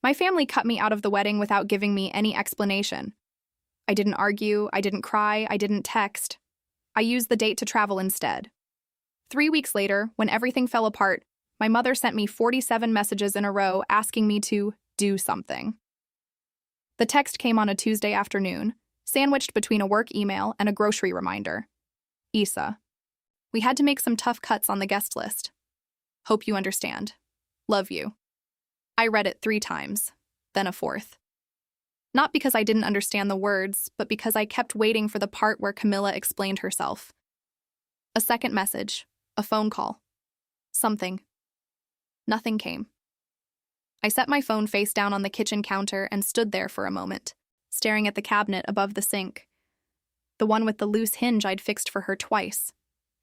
My family cut me out of the wedding without giving me any explanation. I didn't argue, I didn't cry, I didn't text. I used the date to travel instead. 3 weeks later, when everything fell apart, my mother sent me 47 messages in a row asking me to do something. The text came on a Tuesday afternoon, sandwiched between a work email and a grocery reminder. Isa. We had to make some tough cuts on the guest list. Hope you understand. Love you. I read it 3 times, then a 4th. Not because I didn't understand the words, but because I kept waiting for the part where Camilla explained herself. A second message, a phone call. Something. Nothing came. I set my phone face down on the kitchen counter and stood there for a moment, staring at the cabinet above the sink. The one with the loose hinge I'd fixed for her twice,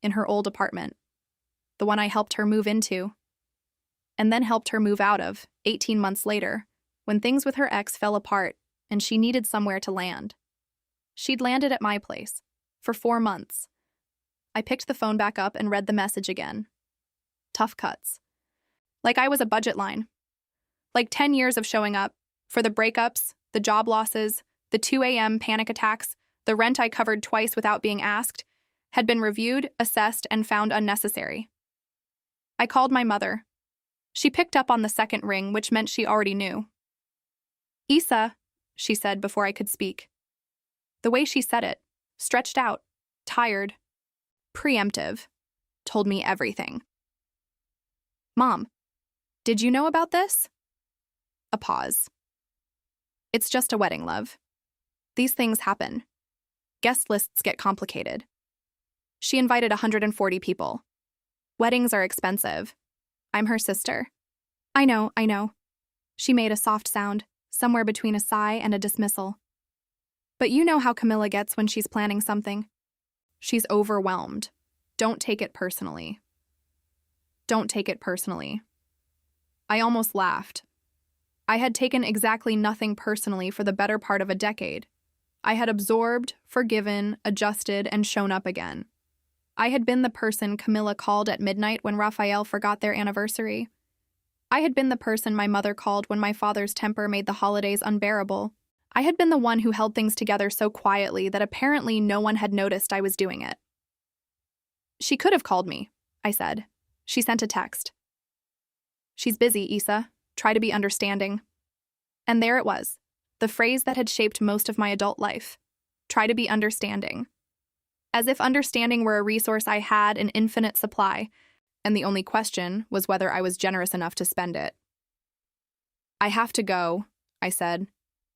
in her old apartment. The one I helped her move into, and then helped her move out of, 18 months later, when things with her ex fell apart and she needed somewhere to land. She'd landed at my place, for 4 months. I picked the phone back up and read the message again. Tough cuts. Like I was a budget line. Like 10 years of showing up, for the breakups, the job losses, the 2 a.m. panic attacks, the rent I covered twice without being asked, had been reviewed, assessed, and found unnecessary. I called my mother. She picked up on the second ring, which meant she already knew. Isa, she said before I could speak. The way she said it, stretched out, tired, preemptive, told me everything. Mom, did you know about this? A pause. It's just a wedding, love. These things happen. Guest lists get complicated. She invited 140 people. Weddings are expensive. I'm her sister. I know. She made a soft sound, somewhere between a sigh and a dismissal. But you know how Camilla gets when she's planning something. She's overwhelmed. Don't take it personally. Don't take it personally. I almost laughed. I had taken exactly nothing personally for the better part of a decade. I had absorbed, forgiven, adjusted, and shown up again. I had been the person Camilla called at midnight when Raphael forgot their anniversary. I had been the person my mother called when my father's temper made the holidays unbearable. I had been the one who held things together so quietly that apparently no one had noticed I was doing it. She could have called me, I said. She sent a text. She's busy, Isa. Try to be understanding. And there it was, the phrase that had shaped most of my adult life. Try to be understanding. As if understanding were a resource I had in infinite supply, and the only question was whether I was generous enough to spend it. I have to go, I said.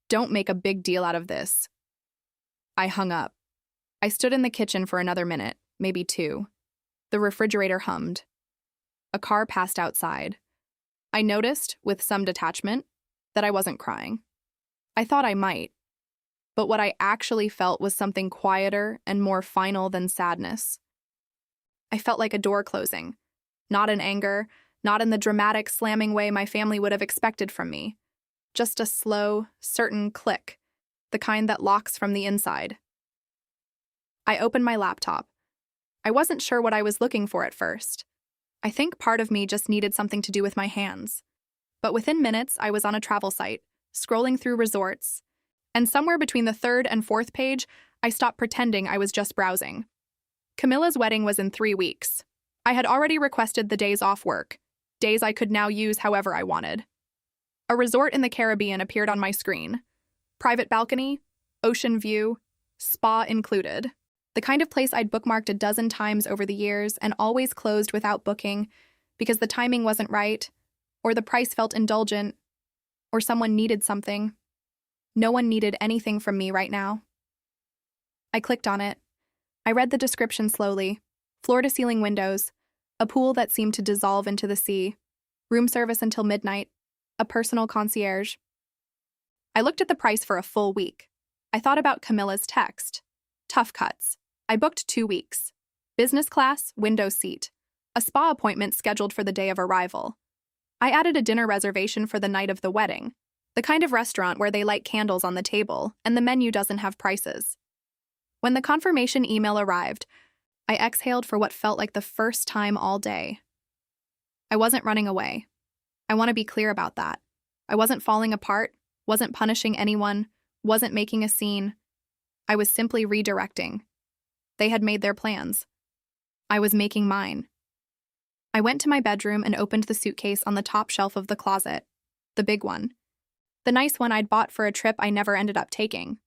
Don't make a big deal out of this. I hung up. I stood in the kitchen for another minute, maybe 2. The refrigerator hummed. A car passed outside. I noticed, with some detachment, that I wasn't crying. I thought I might. But what I actually felt was something quieter and more final than sadness. I felt like a door closing. Not in anger, not in the dramatic, slamming way my family would have expected from me. Just a slow, certain click, the kind that locks from the inside. I opened my laptop. I wasn't sure what I was looking for at first. I think part of me just needed something to do with my hands. But within minutes, I was on a travel site, scrolling through resorts, and somewhere between the 3rd and 4th page, I stopped pretending I was just browsing. Camilla's wedding was in 3 weeks. I had already requested the days off work, days I could now use however I wanted. A resort in the Caribbean appeared on my screen. Private balcony, ocean view, spa included. The kind of place I'd bookmarked a dozen times over the years and always closed without booking because the timing wasn't right, or the price felt indulgent, or someone needed something. No one needed anything from me right now. I clicked on it. I read the description slowly. Floor-to-ceiling windows, a pool that seemed to dissolve into the sea, room service until midnight, a personal concierge. I looked at the price for a full week. I thought about Camilla's text. Tough cuts. I booked 2 weeks. Business class, window seat. A spa appointment scheduled for the day of arrival. I added a dinner reservation for the night of the wedding, the kind of restaurant where they light candles on the table and the menu doesn't have prices. When the confirmation email arrived, I exhaled for what felt like the first time all day. I wasn't running away. I want to be clear about that. I wasn't falling apart, wasn't punishing anyone, wasn't making a scene. I was simply redirecting. They had made their plans. I was making mine. I went to my bedroom and opened the suitcase on the top shelf of the closet. The big one. The nice one I'd bought for a trip I never ended up taking.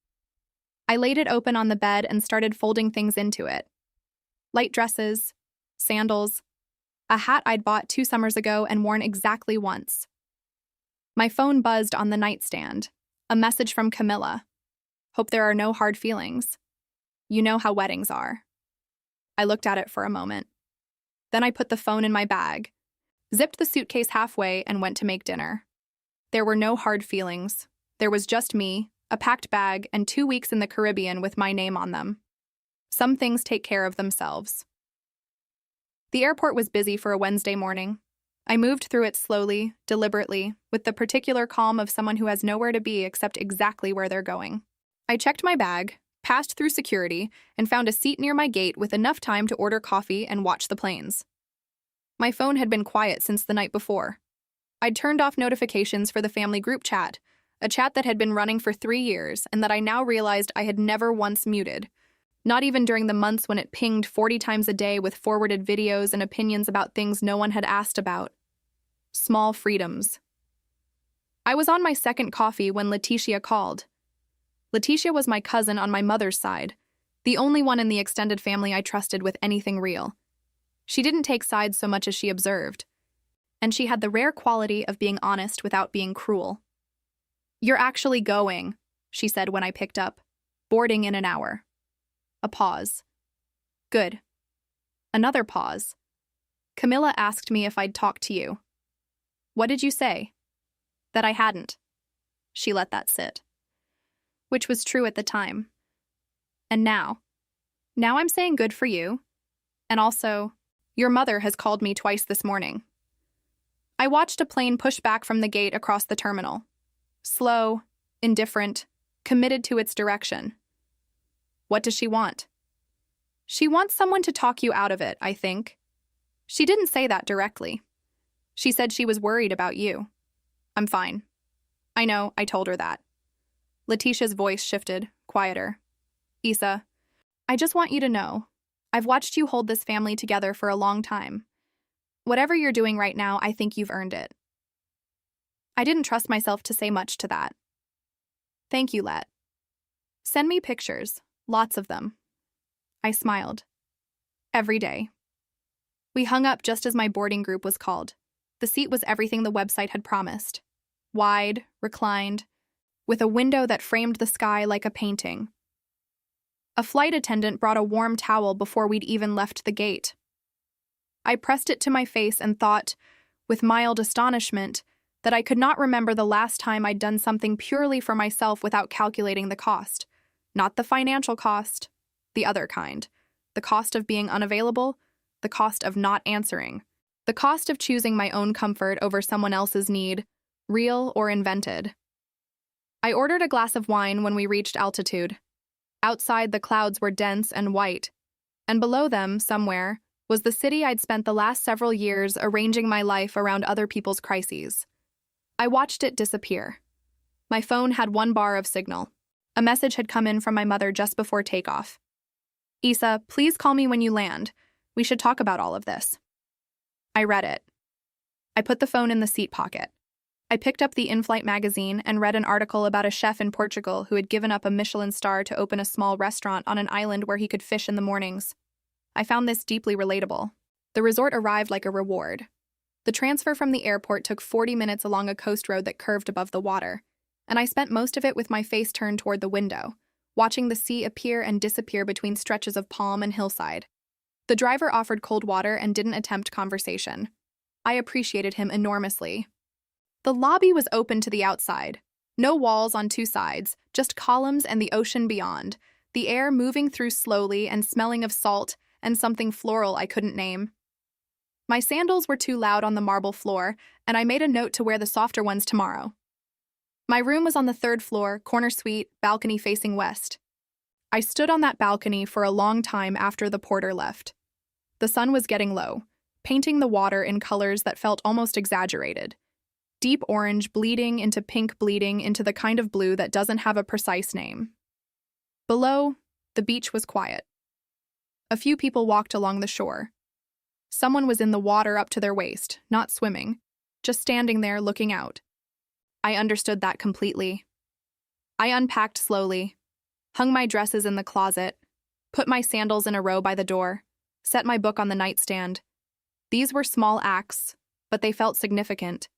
I laid it open on the bed and started folding things into it. Light dresses, sandals, a hat I'd bought 2 summers ago and worn exactly once. My phone buzzed on the nightstand. A message from Camilla. Hope there are no hard feelings. You know how weddings are. I looked at it for a moment. Then I put the phone in my bag, zipped the suitcase halfway, and went to make dinner. There were no hard feelings. There was just me, a packed bag, and 2 weeks in the Caribbean with my name on them. Some things take care of themselves. The airport was busy for a Wednesday morning. I moved through it slowly, deliberately, with the particular calm of someone who has nowhere to be except exactly where they're going. I checked my bag, passed through security, and found a seat near my gate with enough time to order coffee and watch the planes. My phone had been quiet since the night before. I'd turned off notifications for the family group chat, a chat that had been running for 3 years and that I now realized I had never once muted, not even during the months when it pinged 40 times a day with forwarded videos and opinions about things no one had asked about. Small freedoms. I was on my second coffee when Letitia called. Letitia was my cousin on my mother's side, the only one in the extended family I trusted with anything real. She didn't take sides so much as she observed, and she had the rare quality of being honest without being cruel. "You're actually going," she said when I picked up. "Boarding in an hour." A pause. "Good." Another pause. "Camilla asked me if I'd talk to you." "What did you say?" "That I hadn't." She let that sit. Which was true at the time. And now? Now I'm saying good for you. And also, your mother has called me twice this morning. I watched a plane push back from the gate across the terminal. Slow, indifferent, committed to its direction. What does she want? She wants someone to talk you out of it, I think. She didn't say that directly. She said she was worried about you. I'm fine. I know, I told her that. Letitia's voice shifted, quieter. "Issa, I just want you to know, I've watched you hold this family together for a long time. Whatever you're doing right now, I think you've earned it." I didn't trust myself to say much to that. "Thank you, Let. Send me pictures, lots of them." I smiled. Every day. We hung up just as my boarding group was called. The seat was everything the website had promised. Wide, reclined, with a window that framed the sky like a painting. A flight attendant brought a warm towel before we'd even left the gate. I pressed it to my face and thought, with mild astonishment, that I could not remember the last time I'd done something purely for myself without calculating the cost. Not the financial cost, the other kind. The cost of being unavailable, the cost of not answering, the cost of choosing my own comfort over someone else's need, real or invented. I ordered a glass of wine when we reached altitude. Outside, the clouds were dense and white, and below them, somewhere, was the city I'd spent the last several years arranging my life around other people's crises. I watched it disappear. My phone had 1 bar of signal. A message had come in from my mother just before takeoff. "Issa, please call me when you land. We should talk about all of this." I read it. I put the phone in the seat pocket. I picked up the in-flight magazine and read an article about a chef in Portugal who had given up a Michelin star to open a small restaurant on an island where he could fish in the mornings. I found this deeply relatable. The resort arrived like a reward. The transfer from the airport took 40 minutes along a coast road that curved above the water, and I spent most of it with my face turned toward the window, watching the sea appear and disappear between stretches of palm and hillside. The driver offered cold water and didn't attempt conversation. I appreciated him enormously. The lobby was open to the outside. No walls on 2 sides, just columns and the ocean beyond, the air moving through slowly and smelling of salt and something floral I couldn't name. My sandals were too loud on the marble floor, and I made a note to wear the softer ones tomorrow. My room was on the 3rd floor, corner suite, balcony facing west. I stood on that balcony for a long time after the porter left. The sun was getting low, painting the water in colors that felt almost exaggerated. Deep orange bleeding into pink bleeding into the kind of blue that doesn't have a precise name. Below, the beach was quiet. A few people walked along the shore. Someone was in the water up to their waist, not swimming, just standing there looking out. I understood that completely. I unpacked slowly, hung my dresses in the closet, put my sandals in a row by the door, set my book on the nightstand. These were small acts, but they felt significant.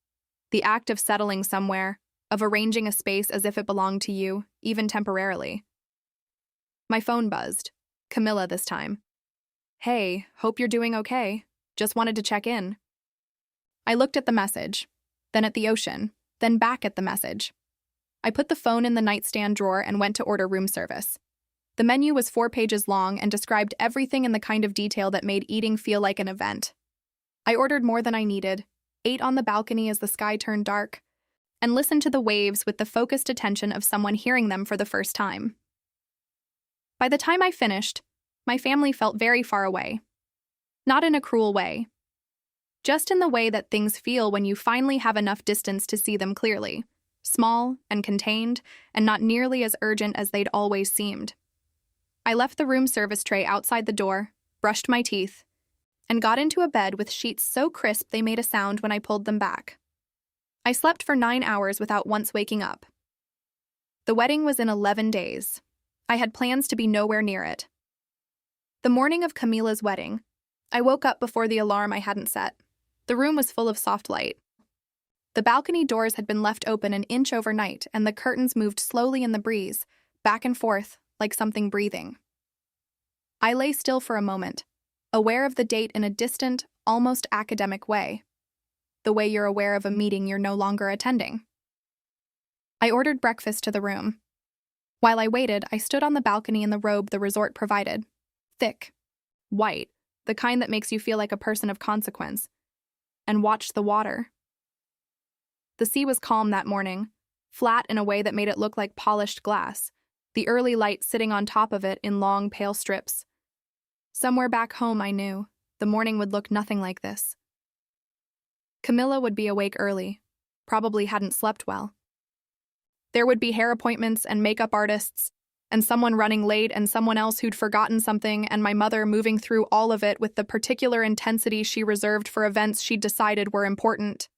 The act of settling somewhere, of arranging a space as if it belonged to you, even temporarily. My phone buzzed. Camilla this time. "Hey, hope you're doing okay. Just wanted to check in." I looked at the message, then at the ocean, then back at the message. I put the phone in the nightstand drawer and went to order room service. The menu was 4 pages long and described everything in the kind of detail that made eating feel like an event. I ordered more than I needed, ate on the balcony as the sky turned dark, and listened to the waves with the focused attention of someone hearing them for the first time. By the time I finished, my family felt very far away. Not in a cruel way. Just in the way that things feel when you finally have enough distance to see them clearly. Small and contained, and not nearly as urgent as they'd always seemed. I left the room service tray outside the door, brushed my teeth, and got into a bed with sheets so crisp they made a sound when I pulled them back. I slept for 9 hours without once waking up. The wedding was in 11 days. I had plans to be nowhere near it. The morning of Camila's wedding, I woke up before the alarm I hadn't set. The room was full of soft light. The balcony doors had been left open an inch overnight, and the curtains moved slowly in the breeze, back and forth, like something breathing. I lay still for a moment, aware of the date in a distant, almost academic way. The way you're aware of a meeting you're no longer attending. I ordered breakfast to the room. While I waited, I stood on the balcony in the robe the resort provided. Thick, white, the kind that makes you feel like a person of consequence, and watched the water. The sea was calm that morning, flat in a way that made it look like polished glass, the early light sitting on top of it in long, pale strips. Somewhere back home, I knew, the morning would look nothing like this. Camilla would be awake early, probably hadn't slept well. There would be hair appointments and makeup artists, and someone running late and someone else who'd forgotten something, and my mother moving through all of it with the particular intensity she reserved for events she'd decided were important.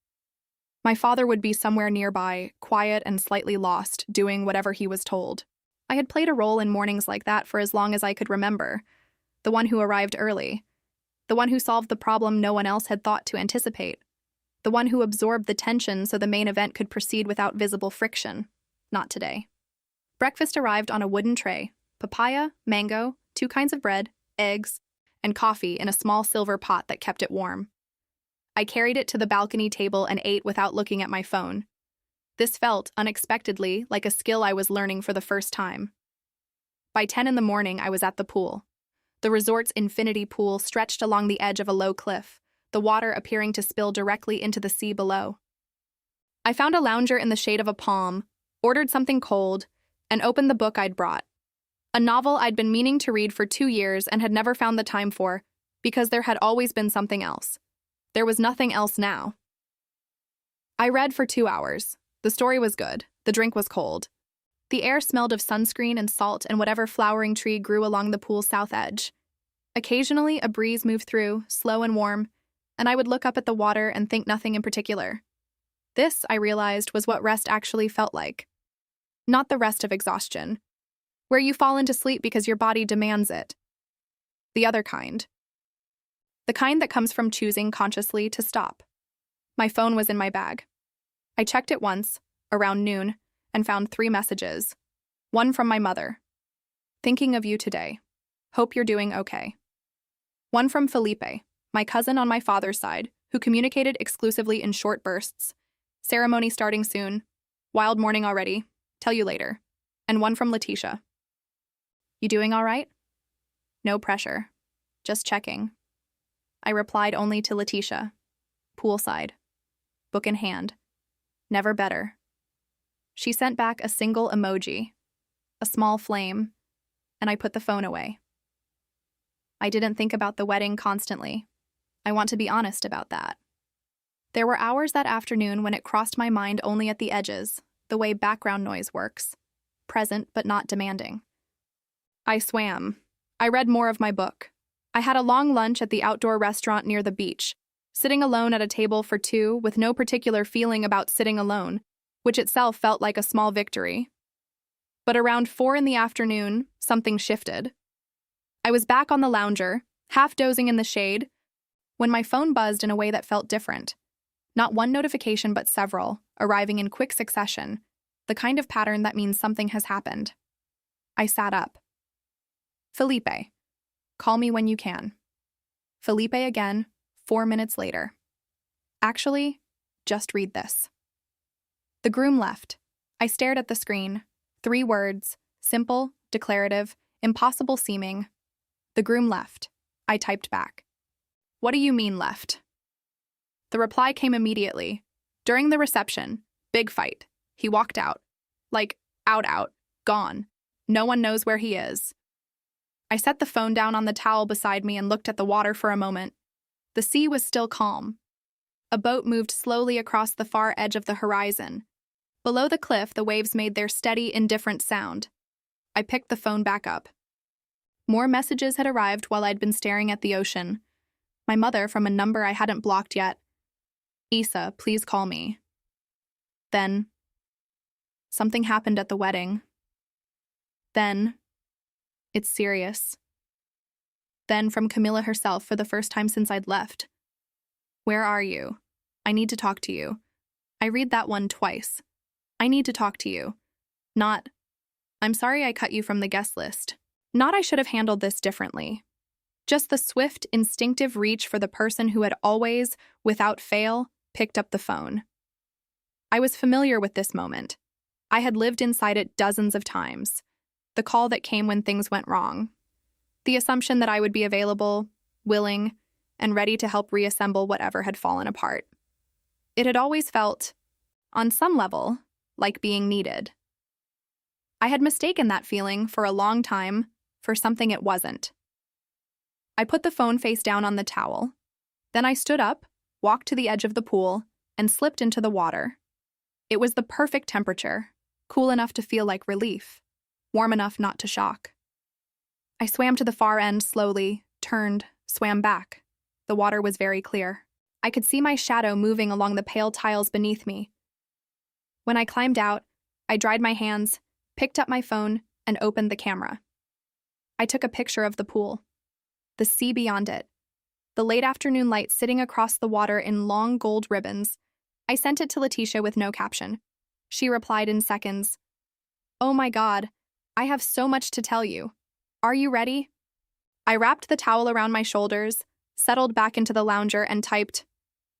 My father would be somewhere nearby, quiet and slightly lost, doing whatever he was told. I had played a role in mornings like that for as long as I could remember. The one who arrived early. The one who solved the problem no one else had thought to anticipate. The one who absorbed the tension so the main event could proceed without visible friction. Not today. Breakfast arrived on a wooden tray. Papaya, mango, 2 kinds of bread, eggs, and coffee in a small silver pot that kept it warm. I carried it to the balcony table and ate without looking at my phone. This felt, unexpectedly, like a skill I was learning for the first time. By 10 in the morning, I was at the pool. The resort's infinity pool stretched along the edge of a low cliff, the water appearing to spill directly into the sea below. I found a lounger in the shade of a palm, ordered something cold, and opened the book I'd brought. A novel I'd been meaning to read for 2 years and had never found the time for, because there had always been something else. There was nothing else now. I read for 2 hours. The story was good. The drink was cold. The air smelled of sunscreen and salt and whatever flowering tree grew along the pool's south edge. Occasionally, a breeze moved through, slow and warm, and I would look up at the water and think nothing in particular. This, I realized, was what rest actually felt like. Not the rest of exhaustion, where you fall into sleep because your body demands it. The other kind. The kind that comes from choosing consciously to stop. My phone was in my bag. I checked it once, around noon, and found 3 messages. One from my mother. Thinking of you today. Hope you're doing okay. One from Felipe, my cousin on my father's side, who communicated exclusively in short bursts. Ceremony starting soon. Wild morning already. Tell you later. And one from Letitia. You doing all right? No pressure. Just checking. I replied only to Letitia. Poolside. Book in hand. Never better. She sent back a single emoji, a small flame, and I put the phone away. I didn't think about the wedding constantly. I want to be honest about that. There were hours that afternoon when it crossed my mind only at the edges, the way background noise works, present but not demanding. I swam. I read more of my book. I had a long lunch at the outdoor restaurant near the beach, sitting alone at a table for two with no particular feeling about sitting alone, which itself felt like a small victory. But around 4 in the afternoon, something shifted. I was back on the lounger, half dozing in the shade, when my phone buzzed in a way that felt different. Not one notification but several, arriving in quick succession, the kind of pattern that means something has happened. I sat up. Felipe. Call me when you can. Felipe again, 4 minutes later. Actually, just read this. The groom left. I stared at the screen. 3 words, simple, declarative, impossible seeming. The groom left. I typed back. What do you mean left? The reply came immediately. During the reception, big fight. He walked out. Like, out, gone. No one knows where he is. I set the phone down on the towel beside me and looked at the water for a moment. The sea was still calm. A boat moved slowly across the far edge of the horizon. Below the cliff, the waves made their steady, indifferent sound. I picked the phone back up. More messages had arrived while I'd been staring at the ocean. My mother from a number I hadn't blocked yet. Isa, please call me. Then, something happened at the wedding. Then, it's serious. Then from Camilla herself for the first time since I'd left. Where are you? I need to talk to you. I read that one twice. I need to talk to you. Not, I'm sorry I cut you from the guest list. Not I should have handled this differently. Just the swift, instinctive reach for the person who had always, without fail, picked up the phone. I was familiar with this moment. I had lived inside it dozens of times. The call that came when things went wrong. The assumption that I would be available, willing, and ready to help reassemble whatever had fallen apart. It had always felt, on some level, like being needed. I had mistaken that feeling for a long time for something it wasn't. I put the phone face down on the towel. Then I stood up, walked to the edge of the pool, and slipped into the water. It was the perfect temperature, cool enough to feel like relief, warm enough not to shock. I swam to the far end slowly, turned, swam back. The water was very clear. I could see my shadow moving along the pale tiles beneath me. When I climbed out, I dried my hands, picked up my phone, and opened the camera. I took a picture of the pool. The sea beyond it. The late afternoon light sitting across the water in long gold ribbons. I sent it to Letitia with no caption. She replied in seconds. Oh my God, I have so much to tell you. Are you ready? I wrapped the towel around my shoulders, settled back into the lounger, and typed,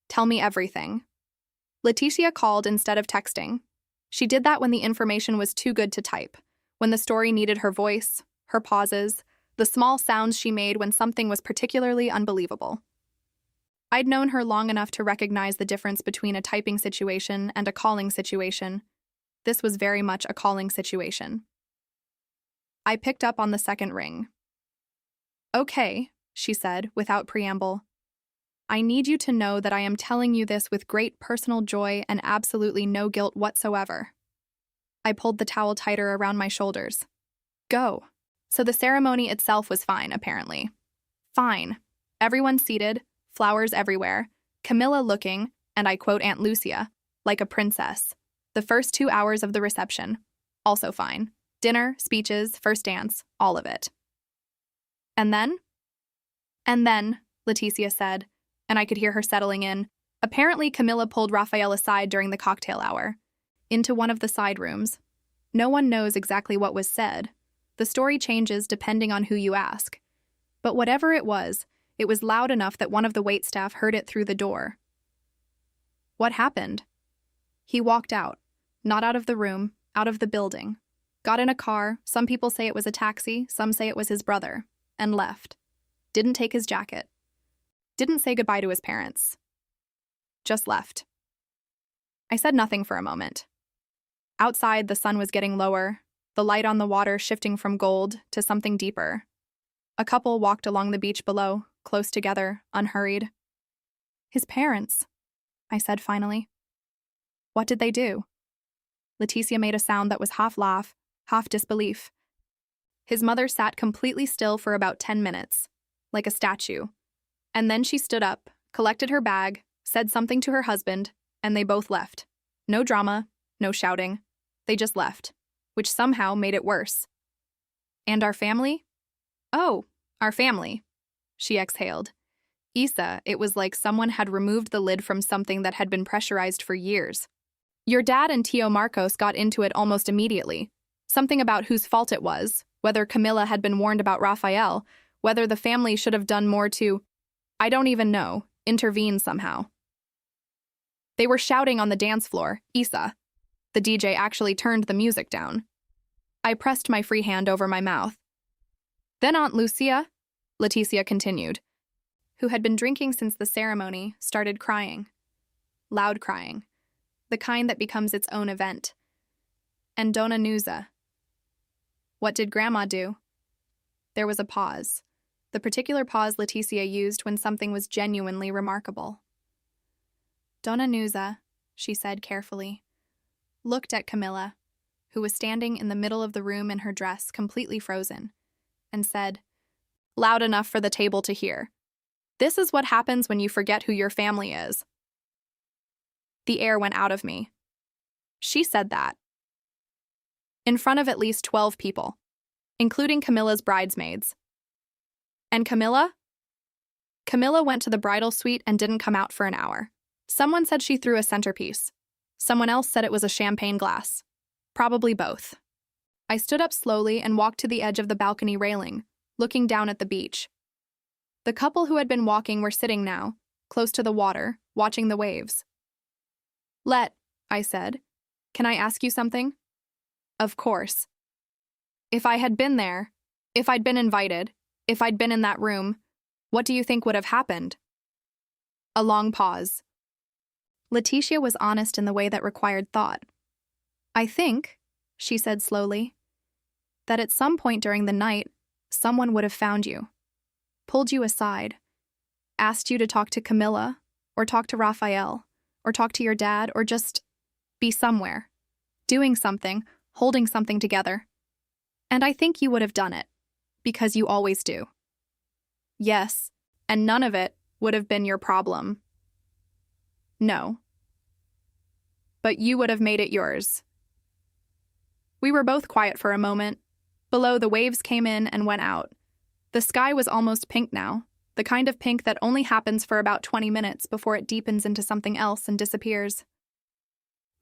Tell me everything. Letitia called instead of texting. She did that when the information was too good to type, when the story needed her voice, her pauses, the small sounds she made when something was particularly unbelievable. I'd known her long enough to recognize the difference between a typing situation and a calling situation. This was very much a calling situation. I picked up on the second ring. Okay, she said, without preamble. I need you to know that I am telling you this with great personal joy and absolutely no guilt whatsoever. I pulled the towel tighter around my shoulders. Go. So the ceremony itself was fine, apparently. Fine. Everyone seated, flowers everywhere, Camilla looking, and I quote Aunt Lucia, like a princess. The first 2 hours of the reception, also fine. Dinner, speeches, first dance, all of it. And then? And then, Leticia said, and I could hear her settling in. Apparently, Camilla pulled Raphael aside during the cocktail hour, into one of the side rooms. No one knows exactly what was said. The story changes depending on who you ask. But whatever it was loud enough that one of the waitstaff heard it through the door. What happened? He walked out, not out of the room, out of the building. Got in a car, some people say it was a taxi, some say it was his brother, and left. Didn't take his jacket. Didn't say goodbye to his parents. Just left. I said nothing for a moment. Outside, the sun was getting lower, the light on the water shifting from gold to something deeper. A couple walked along the beach below, close together, unhurried. His parents. I said finally. What did they do? Leticia made a sound that was half laugh, half disbelief. His mother sat completely still for about 10 minutes, like a statue. And then she stood up, collected her bag, said something to her husband, and they both left. No drama, no shouting. They just left, which somehow made it worse. And our family? Oh, our family. She exhaled. Issa, it was like someone had removed the lid from something that had been pressurized for years. Your dad and Tio Marcos got into it almost immediately. Something about whose fault it was, whether Camilla had been warned about Rafael, whether the family should have done more to, I don't even know, intervene somehow. They were shouting on the dance floor, Issa. The DJ actually turned the music down. I pressed my free hand over my mouth. Then Aunt Lucia, Leticia continued, who had been drinking since the ceremony, started crying. Loud crying. The kind that becomes its own event. And Dona Nuza. What did Grandma do? There was a pause. The particular pause Leticia used when something was genuinely remarkable. Dona Nuza, she said carefully, looked at Camilla, who was standing in the middle of the room in her dress, completely frozen, and said, loud enough for the table to hear, "This is what happens when you forget who your family is." The air went out of me. She said that. In front of at least 12 people, including Camilla's bridesmaids. And Camilla? Camilla went to the bridal suite and didn't come out for an hour. Someone said she threw a centerpiece. Someone else said it was a champagne glass. Probably both. I stood up slowly and walked to the edge of the balcony railing, looking down at the beach. The couple who had been walking were sitting now, close to the water, watching the waves. I said, can I ask you something? Of course. If I had been there, if I'd been invited, if I'd been in that room, what do you think would have happened? A long pause. Leticia was honest in the way that required thought. I think, she said slowly, that at some point during the night, someone would have found you, pulled you aside, asked you to talk to Camilla, or talk to Rafael, or talk to your dad, or just be somewhere, doing something, holding something together. And I think you would have done it, because you always do. Yes, and none of it would have been your problem. No. But you would have made it yours. We were both quiet for a moment. Below, the waves came in and went out. The sky was almost pink now, the kind of pink that only happens for about 20 minutes before it deepens into something else and disappears.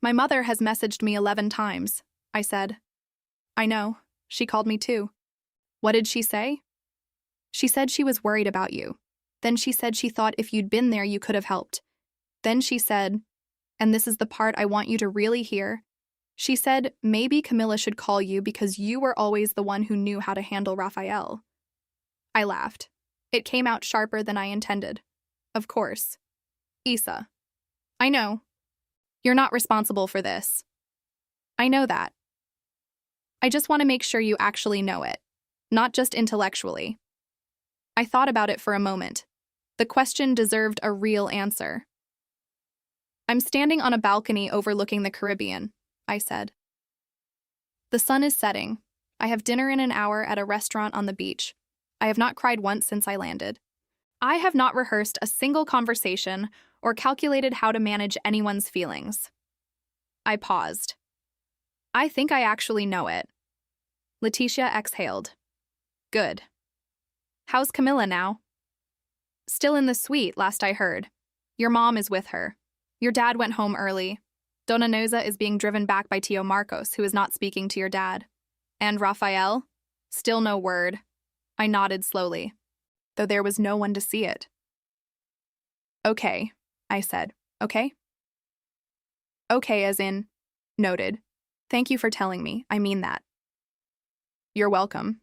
My mother has messaged me 11 times, I said. I know, she called me too. What did she say? She said she was worried about you. Then she said she thought if you'd been there you could have helped. Then she said, and this is the part I want you to really hear, she said maybe Camilla should call you because you were always the one who knew how to handle Rafael. I laughed. It came out sharper than I intended. Of course. Issa. I know. You're not responsible for this. I know that. I just want to make sure you actually know it, not just intellectually. I thought about it for a moment. The question deserved a real answer. I'm standing on a balcony overlooking the Caribbean, I said. The sun is setting. I have dinner in an hour at a restaurant on the beach. I have not cried once since I landed. I have not rehearsed a single conversation or calculated how to manage anyone's feelings. I paused. I think I actually know it. Leticia exhaled. Good. How's Camilla now? Still in the suite, last I heard. Your mom is with her. Your dad went home early. Dona Noza is being driven back by Tio Marcos, who is not speaking to your dad. And Rafael? Still no word. I nodded slowly, though there was no one to see it. Okay, I said. Okay? Okay, as in, noted. Thank you for telling me. I mean that. You're welcome.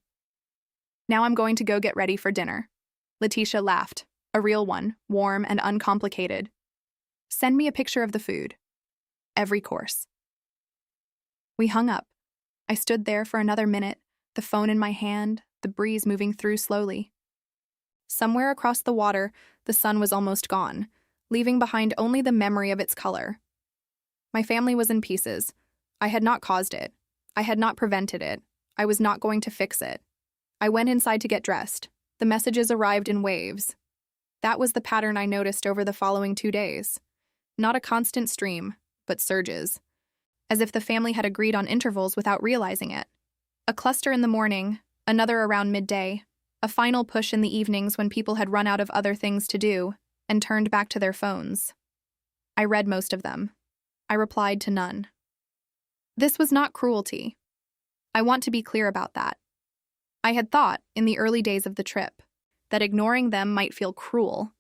Now I'm going to go get ready for dinner. Leticia laughed, a real one, warm and uncomplicated. Send me a picture of the food. Every course. We hung up. I stood there for another minute, the phone in my hand, the breeze moving through slowly. Somewhere across the water, the sun was almost gone, leaving behind only the memory of its color. My family was in pieces. I had not caused it. I had not prevented it. I was not going to fix it. I went inside to get dressed. The messages arrived in waves. That was the pattern I noticed over the following 2 days. Not a constant stream, but surges. As if the family had agreed on intervals without realizing it. A cluster in the morning, another around midday, a final push in the evenings when people had run out of other things to do and turned back to their phones. I read most of them. I replied to none. This was not cruelty. I want to be clear about that. I had thought, in the early days of the trip, that ignoring them might feel cruel,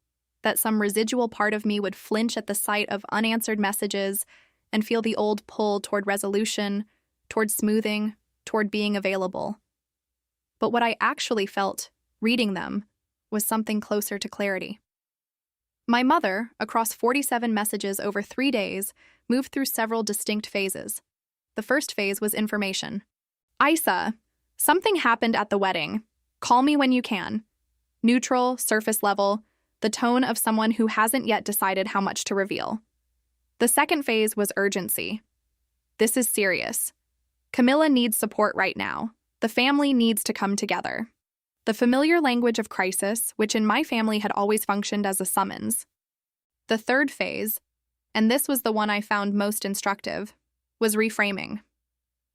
that some residual part of me would flinch at the sight of unanswered messages and feel the old pull toward resolution, toward smoothing, toward being available. But what I actually felt, reading them, was something closer to clarity. My mother, across 47 messages over 3 days, moved through several distinct phases. The first phase was information. Isa, something happened at the wedding. Call me when you can. Neutral, surface level, the tone of someone who hasn't yet decided how much to reveal. The second phase was urgency. This is serious. Camilla needs support right now. The family needs to come together. The familiar language of crisis, which in my family had always functioned as a summons. The third phase, and this was the one I found most instructive, was reframing.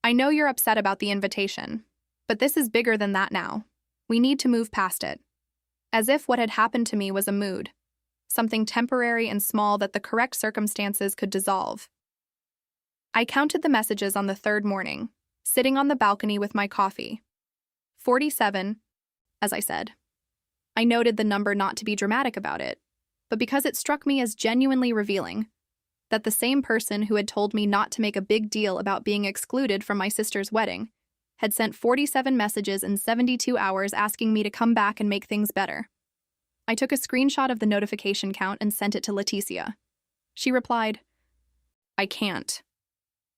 I know you're upset about the invitation, but this is bigger than that now. We need to move past it. As if what had happened to me was a mood, something temporary and small that the correct circumstances could dissolve. I counted the messages on the third morning, sitting on the balcony with my coffee. 47, as I said. I noted the number not to be dramatic about it, but because it struck me as genuinely revealing, that the same person who had told me not to make a big deal about being excluded from my sister's wedding had sent 47 messages in 72 hours asking me to come back and make things better. I took a screenshot of the notification count and sent it to Leticia. She replied, I can't.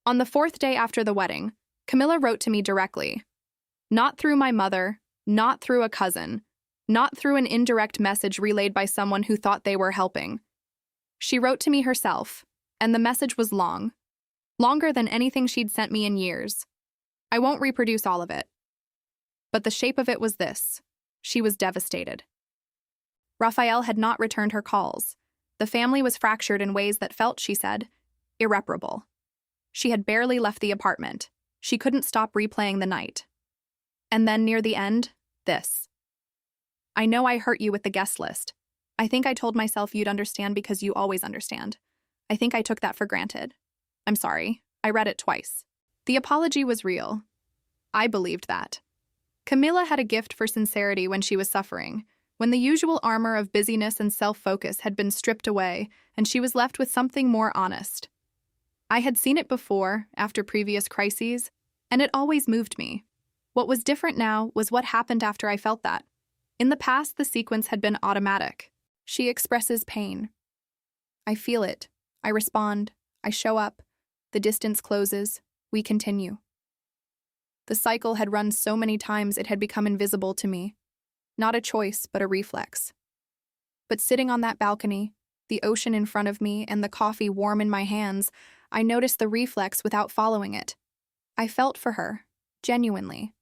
On the 4th day after the wedding, Camilla wrote to me directly. Not through my mother, not through a cousin, not through an indirect message relayed by someone who thought they were helping. She wrote to me herself, and the message was long. Longer than anything she'd sent me in years. I won't reproduce all of it. But the shape of it was this. She was devastated. Raphael had not returned her calls. The family was fractured in ways that felt, she said, irreparable. She had barely left the apartment. She couldn't stop replaying the night. And then near the end, this. I know I hurt you with the guest list. I think I told myself you'd understand because you always understand. I think I took that for granted. I'm sorry. I read it twice. The apology was real. I believed that. Camilla had a gift for sincerity when she was suffering, when the usual armor of busyness and self-focus had been stripped away and she was left with something more honest. I had seen it before, after previous crises, and it always moved me. What was different now was what happened after I felt that. In the past, the sequence had been automatic. She expresses pain. I feel it. I respond. I show up. The distance closes. We continue. The cycle had run so many times it had become invisible to me. Not a choice, but a reflex. But sitting on that balcony, the ocean in front of me and the coffee warm in my hands, I noticed the reflex without following it. I felt for her, genuinely.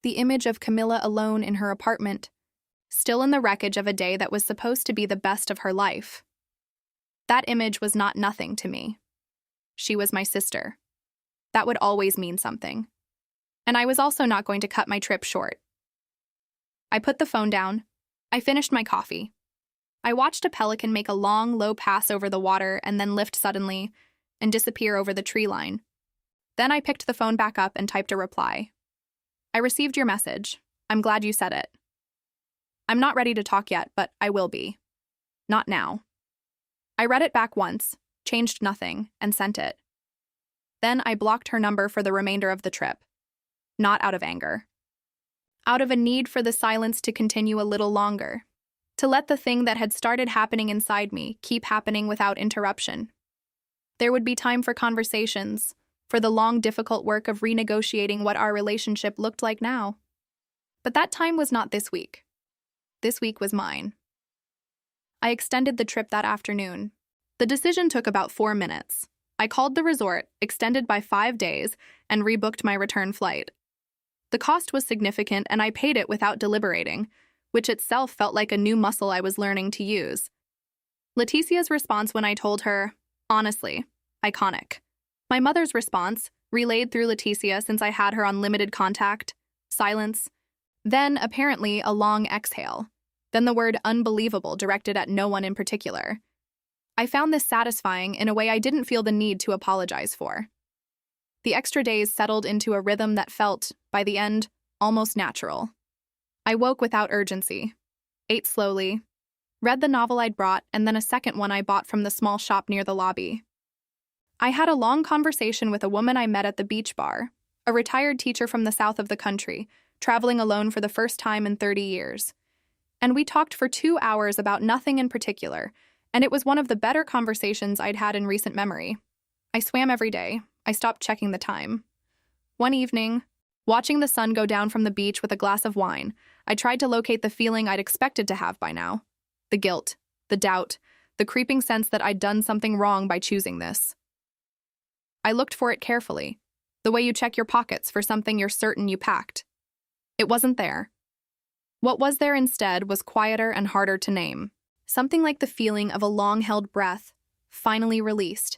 The image of Camilla alone in her apartment, still in the wreckage of a day that was supposed to be the best of her life. That image was not nothing to me. She was my sister. That would always mean something. And I was also not going to cut my trip short. I put the phone down. I finished my coffee. I watched a pelican make a long, low pass over the water and then lift suddenly and disappear over the tree line. Then I picked the phone back up and typed a reply. I received your message. I'm glad you said it. I'm not ready to talk yet, but I will be. Not now. I read it back once, changed nothing, and sent it. Then I blocked her number for the remainder of the trip. Not out of anger. Out of a need for the silence to continue a little longer. To let the thing that had started happening inside me keep happening without interruption. There would be time for conversations, for the long, difficult work of renegotiating what our relationship looked like now. But that time was not this week. This week was mine. I extended the trip that afternoon. The decision took about 4 minutes. I called the resort, extended by 5 days, and rebooked my return flight. The cost was significant, and I paid it without deliberating, which itself felt like a new muscle I was learning to use. Leticia's response when I told her, honestly, iconic. My mother's response, relayed through Leticia since I had her on limited contact, silence. Then, apparently, a long exhale. Then the word unbelievable directed at no one in particular. I found this satisfying in a way I didn't feel the need to apologize for. The extra days settled into a rhythm that felt, by the end, almost natural. I woke without urgency, ate slowly, read the novel I'd brought, and then a second one I bought from the small shop near the lobby. I had a long conversation with a woman I met at the beach bar, a retired teacher from the south of the country, traveling alone for the first time in 30 years. And we talked for 2 hours about nothing in particular, and it was one of the better conversations I'd had in recent memory. I swam every day. I stopped checking the time. One evening, watching the sun go down from the beach with a glass of wine, I tried to locate the feeling I'd expected to have by now. The guilt, the doubt, the creeping sense that I'd done something wrong by choosing this. I looked for it carefully, the way you check your pockets for something you're certain you packed. It wasn't there. What was there instead was quieter and harder to name. Something like the feeling of a long-held breath, finally released.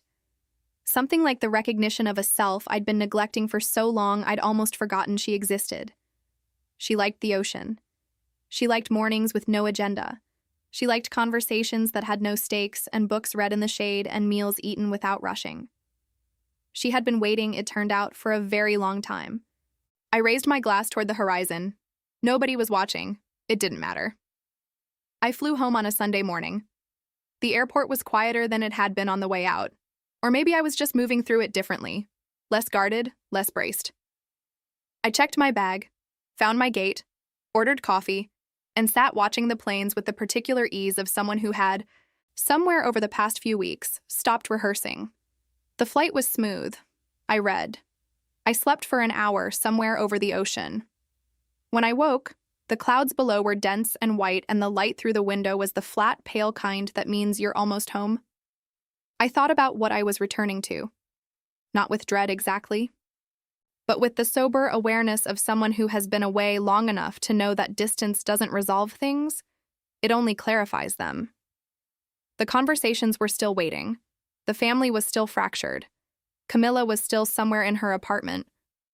Something like the recognition of a self I'd been neglecting for so long I'd almost forgotten she existed. She liked the ocean. She liked mornings with no agenda. She liked conversations that had no stakes and books read in the shade and meals eaten without rushing. She had been waiting, it turned out, for a very long time. I raised my glass toward the horizon. Nobody was watching. It didn't matter. I flew home on a Sunday morning. The airport was quieter than it had been on the way out. Or maybe I was just moving through it differently. Less guarded, less braced. I checked my bag, found my gate, ordered coffee, and sat watching the planes with the particular ease of someone who had, somewhere over the past few weeks, stopped rehearsing. The flight was smooth. I read. I slept for an hour somewhere over the ocean. When I woke, the clouds below were dense and white, and the light through the window was the flat, pale kind that means you're almost home. I thought about what I was returning to. Not with dread exactly, but with the sober awareness of someone who has been away long enough to know that distance doesn't resolve things, it only clarifies them. The conversations were still waiting. The family was still fractured. Camilla was still somewhere in her apartment,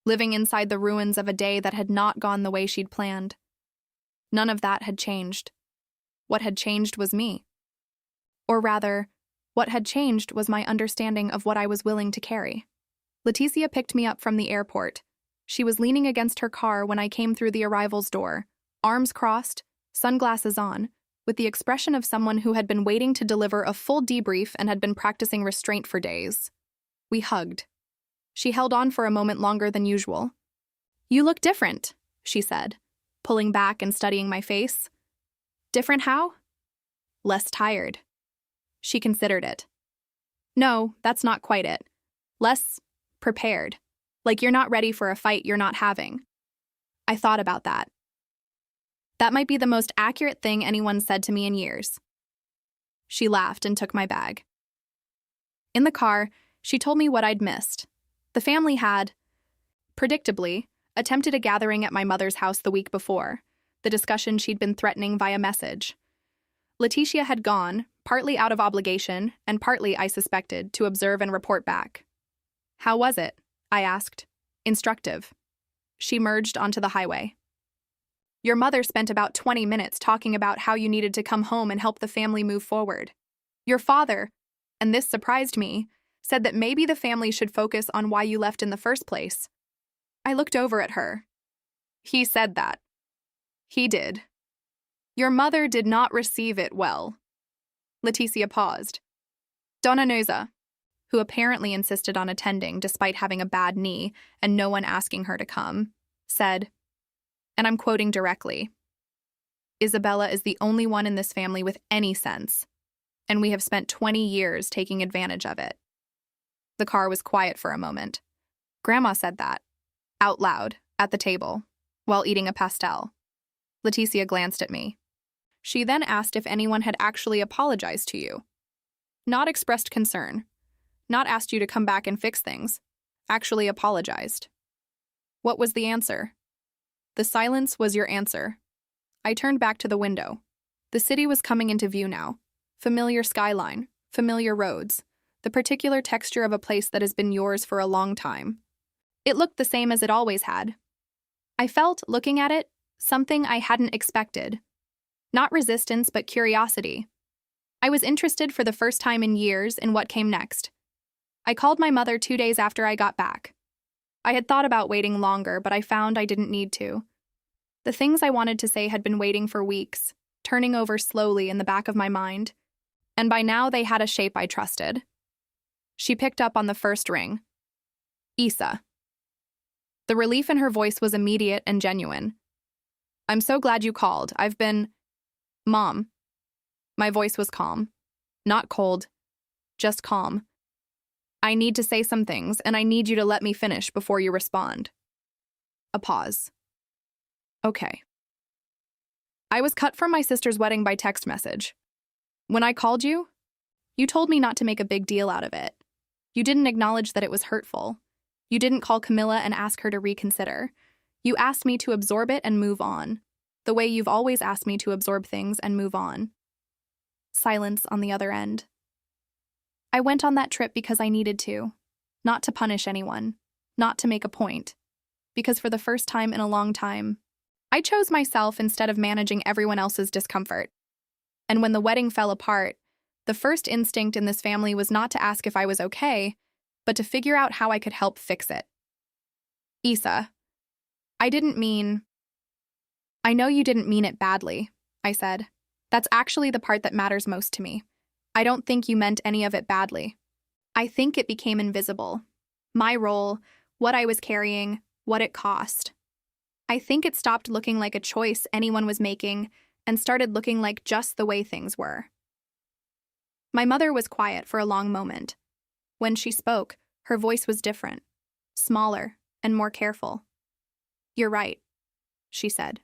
living inside the ruins of a day that had not gone the way she'd planned. None of that had changed. What had changed was me. Or rather, what had changed was my understanding of what I was willing to carry. Leticia picked me up from the airport. She was leaning against her car when I came through the arrivals door, arms crossed, sunglasses on, with the expression of someone who had been waiting to deliver a full debrief and had been practicing restraint for days. We hugged. She held on for a moment longer than usual. "You look different," she said, pulling back and studying my face. "Different how?" "Less tired." She considered it. "No, that's not quite it. Less prepared. Like you're not ready for a fight you're not having." I thought about that. That might be the most accurate thing anyone said to me in years. She laughed and took my bag. In the car, she told me what I'd missed. The family had, predictably, attempted a gathering at my mother's house the week before, the discussion she'd been threatening via message. Leticia had gone, partly out of obligation, and partly, I suspected, to observe and report back. "How was it?" I asked. "Instructive." She merged onto the highway. "Your mother spent about 20 minutes talking about how you needed to come home and help the family move forward. Your father, and this surprised me, said that maybe the family should focus on why you left in the first place." I looked over at her. "He said that." "He did. Your mother did not receive it well." Leticia paused. Donna Noza, who apparently insisted on attending despite having a bad knee and no one asking her to come, said, and I'm quoting directly, "Isabella is the only one in this family with any sense, and we have spent 20 years taking advantage of it." The car was quiet for a moment. Grandma said that, out loud, at the table, while eating a pastel. Leticia glanced at me. She then asked if anyone had actually apologized to you. Not expressed concern. Not asked you to come back and fix things. Actually apologized. What was the answer? The silence was your answer. I turned back to the window. The city was coming into view now. Familiar skyline, familiar roads, the particular texture of a place that has been yours for a long time. It looked the same as it always had. I felt, looking at it, something I hadn't expected. Not resistance, but curiosity. I was interested for the first time in years in what came next. I called my mother 2 days after I got back. I had thought about waiting longer, but I found I didn't need to. The things I wanted to say had been waiting for weeks, turning over slowly in the back of my mind, and by now they had a shape I trusted. She picked up on the first ring. Isa. The relief in her voice was immediate and genuine. I'm so glad you called. I've been... Mom. My voice was calm. Not cold. Just calm. I need to say some things, and I need you to let me finish before you respond. A pause. Okay. I was cut from my sister's wedding by text message. When I called you, you told me not to make a big deal out of it. You didn't acknowledge that it was hurtful. You didn't call Camilla and ask her to reconsider. You asked me to absorb it and move on, the way you've always asked me to absorb things and move on. Silence on the other end. I went on that trip because I needed to, not to punish anyone, not to make a point, because for the first time in a long time, I chose myself instead of managing everyone else's discomfort. And when the wedding fell apart, the first instinct in this family was not to ask if I was okay, but to figure out how I could help fix it. Isa, I know you didn't mean it badly, I said. That's actually the part that matters most to me. I don't think you meant any of it badly. I think it became invisible. My role, what I was carrying, what it cost. I think it stopped looking like a choice anyone was making and started looking like just the way things were. My mother was quiet for a long moment. When she spoke, her voice was different, smaller, and more careful. You're right, she said.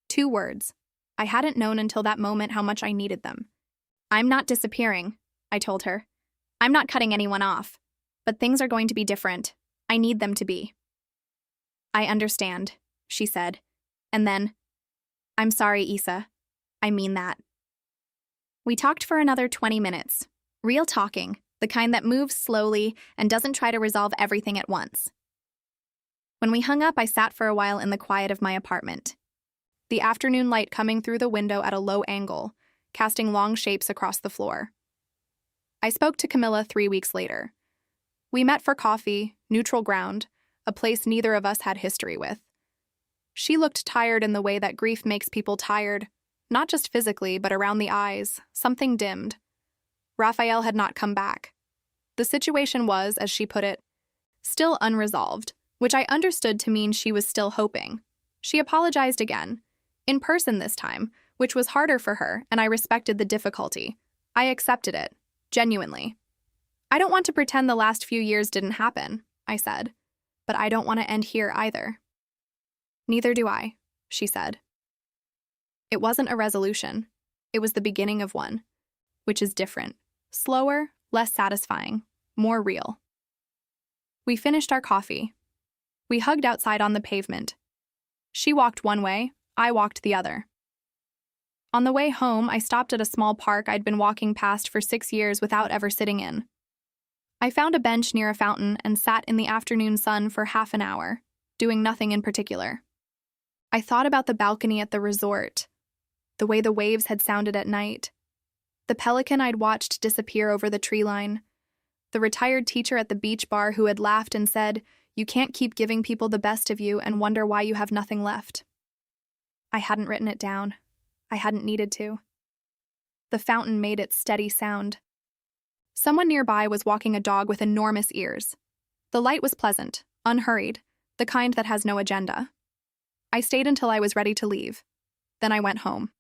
2 words. I hadn't known until that moment how much I needed them. I'm not disappearing, I told her. I'm not cutting anyone off. But things are going to be different. I need them to be. I understand, she said. And then, I'm sorry, Isa. I mean that. We talked for another 20 minutes. Real talking, the kind that moves slowly and doesn't try to resolve everything at once. When we hung up, I sat for a while in the quiet of my apartment. The afternoon light coming through the window at a low angle, casting long shapes across the floor. I spoke to Camilla 3 weeks later. We met for coffee, neutral ground, a place neither of us had history with. She looked tired in the way that grief makes people tired, not just physically, but around the eyes, something dimmed. Raphael had not come back. The situation was, as she put it, still unresolved, which I understood to mean she was still hoping. She apologized again, in person this time, which was harder for her, and I respected the difficulty. I accepted it, genuinely. I don't want to pretend the last few years didn't happen, I said, but I don't want to end here either. Neither do I, she said. It wasn't a resolution. It was the beginning of one, which is different, slower, less satisfying, more real. We finished our coffee. We hugged outside on the pavement. She walked one way, I walked the other. On the way home, I stopped at a small park I'd been walking past for 6 years without ever sitting in. I found a bench near a fountain and sat in the afternoon sun for half an hour, doing nothing in particular. I thought about the balcony at the resort, the way the waves had sounded at night, the pelican I'd watched disappear over the tree line, the retired teacher at the beach bar who had laughed and said, "You can't keep giving people the best of you and wonder why you have nothing left." I hadn't written it down. I hadn't needed to. The fountain made its steady sound. Someone nearby was walking a dog with enormous ears. The light was pleasant, unhurried, the kind that has no agenda. I stayed until I was ready to leave. Then I went home.